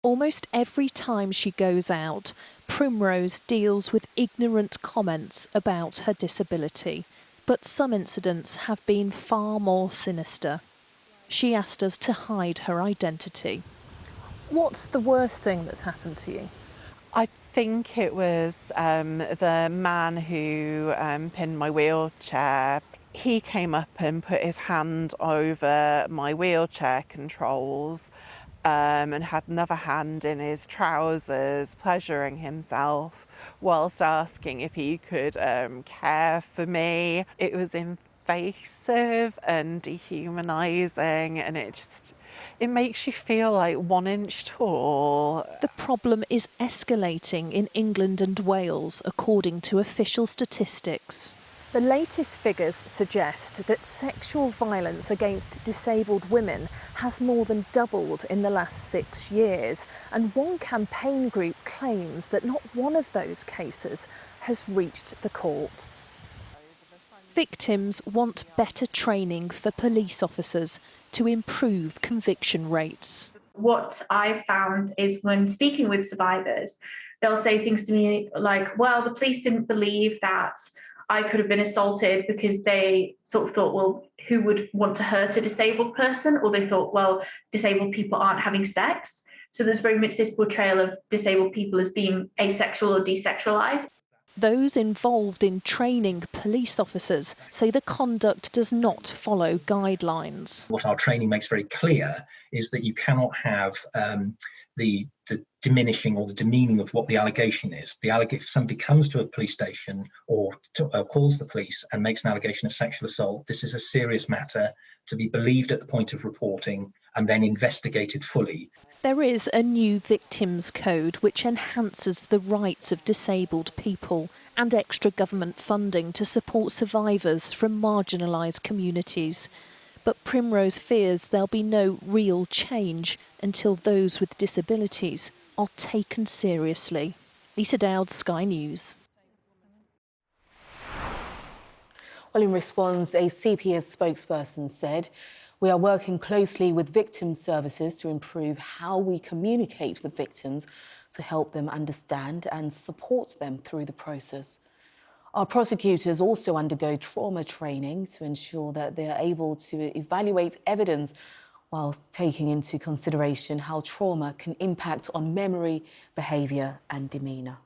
Almost every time she goes out, Primrose deals with ignorant comments about her disability. But some incidents have been far more sinister. She asked us to hide her identity. What's the worst thing that's happened to you? I think it was the man who pinned my wheelchair. He came up and put his hand over my wheelchair controls and had another hand in his trousers, pleasuring himself whilst asking if he could care for me. It was invasive and dehumanising, and it makes you feel like 1 inch tall. The problem is escalating in England and Wales, according to official statistics. The latest figures suggest that sexual violence against disabled women has more than doubled in the last 6 years. And one campaign group claims that not one of those cases has reached the courts. Victims want better training for police officers to improve conviction rates. What I've found is when speaking with survivors, they'll say things to me like, well, the police didn't believe that I could have been assaulted because they sort of thought, well, who would want to hurt a disabled person? Or they thought, well, disabled people aren't having sex. So there's very much this portrayal of disabled people as being asexual or desexualized. Those involved in training police officers say the conduct does not follow guidelines. What our training makes very clear is that you cannot have the diminishing or the demeaning of what the allegation is. If somebody comes to a police station or calls the police and makes an allegation of sexual assault, this is a serious matter to be believed at the point of reporting and then investigated fully. There is a new victims code which enhances the rights of disabled people and extra government funding to support survivors from marginalised communities. But Primrose fears there'll be no real change until those with disabilities are taken seriously. Lisa Dowd, Sky News. Well, in response, a CPS spokesperson said, "We are working closely with victim services to improve how we communicate with victims to help them understand and support them through the process." Our prosecutors also undergo trauma training to ensure that they are able to evaluate evidence while taking into consideration how trauma can impact on memory, behaviour and demeanour.